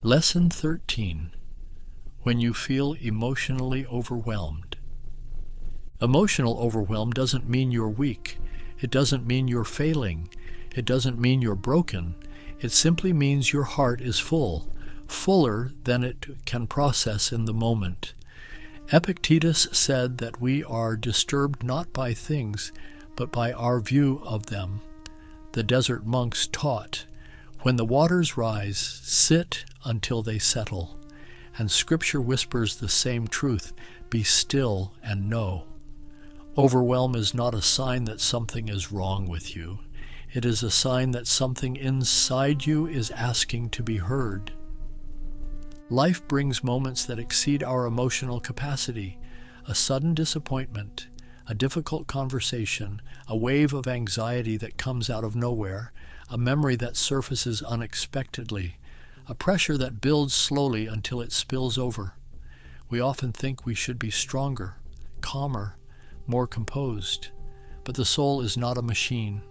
Lesson 13. When you feel emotionally overwhelmed. Emotional overwhelm doesn't mean you're weak. It doesn't mean you're failing. It doesn't mean you're broken. It simply means your heart is full, fuller than it can process in the moment. Epictetus said that we are disturbed not by things, but by our view of them. The desert monks taught, when the waters rise, sit until they settle. And Scripture whispers the same truth, be still and know. Overwhelm is not a sign that something is wrong with you. It is a sign that something inside you is asking to be heard. Life brings moments that exceed our emotional capacity, a sudden disappointment, a difficult conversation, a wave of anxiety that comes out of nowhere, a memory that surfaces unexpectedly, a pressure that builds slowly until it spills over. We often think we should be stronger, calmer, more composed. But the soul is not a machine.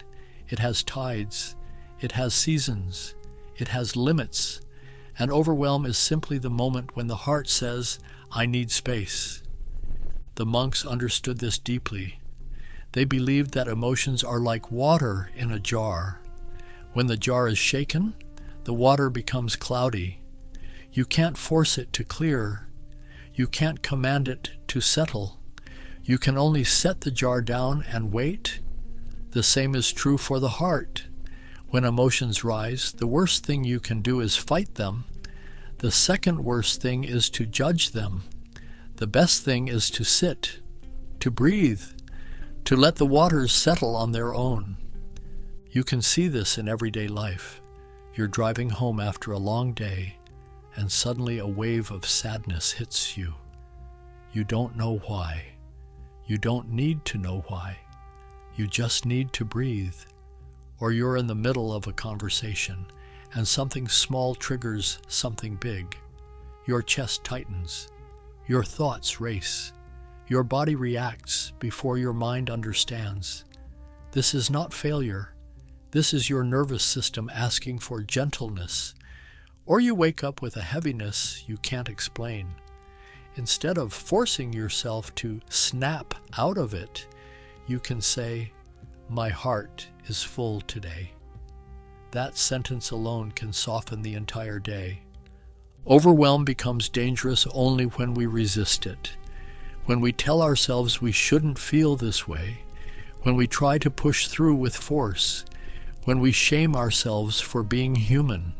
It has tides. It has seasons. It has limits. And overwhelm is simply the moment when the heart says, I need space. The monks understood this deeply. They believed that emotions are like water in a jar. When the jar is shaken, the water becomes cloudy. You can't force it to clear. You can't command it to settle. You can only set the jar down and wait. The same is true for the heart. When emotions rise, the worst thing you can do is fight them. The second worst thing is to judge them. The best thing is to sit, to breathe, to let the waters settle on their own. You can see this in everyday life. You're driving home after a long day, and suddenly a wave of sadness hits you. You don't know why. You don't need to know why. You just need to breathe. Or you're in the middle of a conversation, and something small triggers something big. Your chest tightens. Your thoughts race. Your body reacts before your mind understands. This is not failure. This is your nervous system asking for gentleness. Or you wake up with a heaviness you can't explain. Instead of forcing yourself to snap out of it, you can say, my heart is full today. That sentence alone can soften the entire day. Overwhelm becomes dangerous only when we resist it. When we tell ourselves we shouldn't feel this way, when we try to push through with force, when we shame ourselves for being human.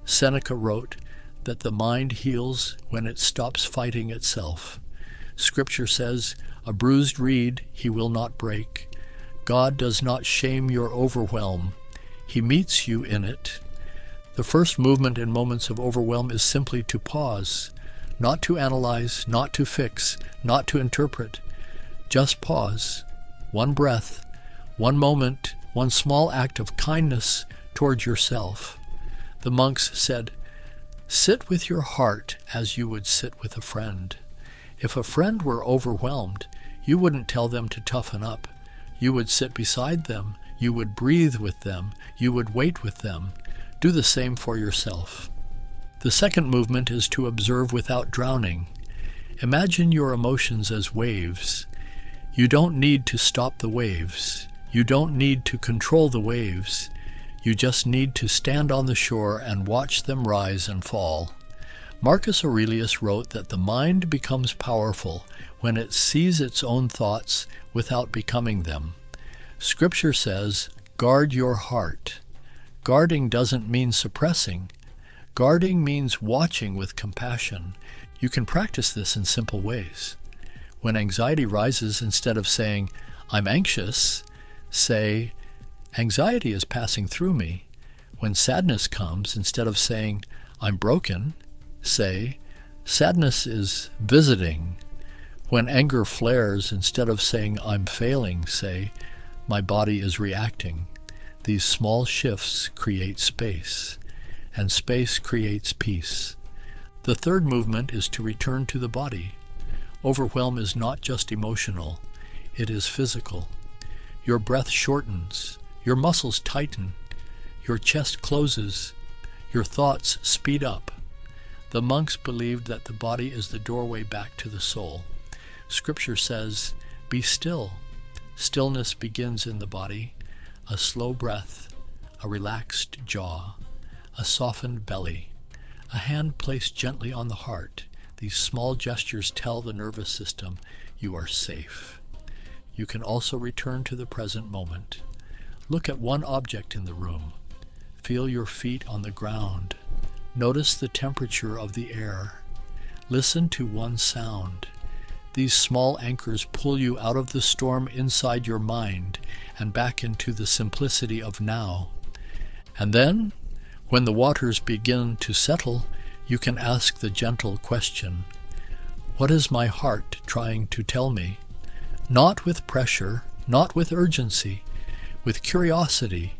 Seneca wrote that the mind heals when it stops fighting itself. Scripture says, a bruised reed he will not break. God does not shame your overwhelm. He meets you in it. The first movement in moments of overwhelm is simply to pause, not to analyze, not to fix, not to interpret. Just pause. One breath, one moment, one small act of kindness towards yourself. The monks said, sit with your heart as you would sit with a friend. If a friend were overwhelmed, you wouldn't tell them to toughen up. You would sit beside them. You would breathe with them. You would wait with them. Do the same for yourself. The second movement is to observe without drowning. Imagine your emotions as waves. You don't need to stop the waves. You don't need to control the waves. You just need to stand on the shore and watch them rise and fall. Marcus Aurelius wrote that the mind becomes powerful when it sees its own thoughts without becoming them. Scripture says, guard your heart. Guarding doesn't mean suppressing. Guarding means watching with compassion. You can practice this in simple ways. When anxiety rises, instead of saying, I'm anxious, say, anxiety is passing through me. When sadness comes, instead of saying, I'm broken, say, sadness is visiting. When anger flares, instead of saying, I'm failing, say, my body is reacting. These small shifts create space, and space creates peace. The third movement is to return to the body. Overwhelm is not just emotional, it is physical. Your breath shortens, your muscles tighten, your chest closes, your thoughts speed up. The monks believed that the body is the doorway back to the soul. Scripture says, "Be still." Stillness begins in the body, a slow breath, a relaxed jaw, a softened belly, a hand placed gently on the heart. These small gestures tell the nervous system you are safe. You can also return to the present moment. Look at one object in the room. Feel your feet on the ground. Notice the temperature of the air. Listen to one sound. These small anchors pull you out of the storm inside your mind and back into the simplicity of now. And then, when the waters begin to settle, you can ask the gentle question, "What is my heart trying to tell me?" Not with pressure, not with urgency, with curiosity.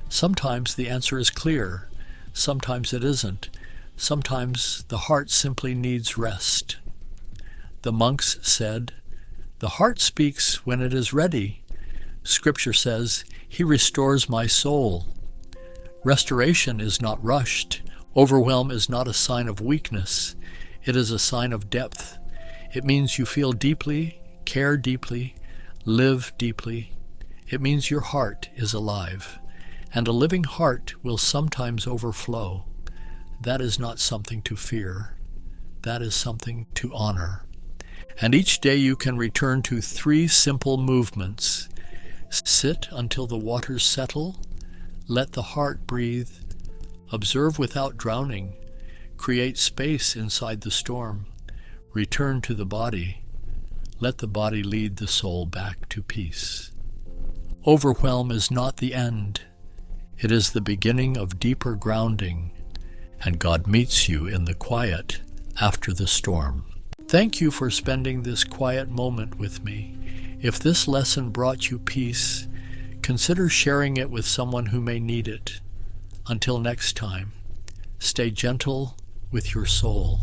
Sometimes the answer is clear, sometimes it isn't. Sometimes the heart simply needs rest. The monks said, "The heart speaks when it is ready." Scripture says, "He restores my soul." Restoration is not rushed. Overwhelm is not a sign of weakness. It is a sign of depth. It means you feel deeply, care deeply, live deeply. It means your heart is alive. And a living heart will sometimes overflow. That is not something to fear. That is something to honor. And each day you can return to 3 simple movements. Sit until the waters settle. Let the heart breathe. Observe without drowning. Create space inside the storm. Return to the body. Let the body lead the soul back to peace. Overwhelm is not the end. It is the beginning of deeper grounding, and God meets you in the quiet after the storm. Thank you for spending this quiet moment with me. If this lesson brought you peace, consider sharing it with someone who may need it. Until next time, stay gentle with your soul.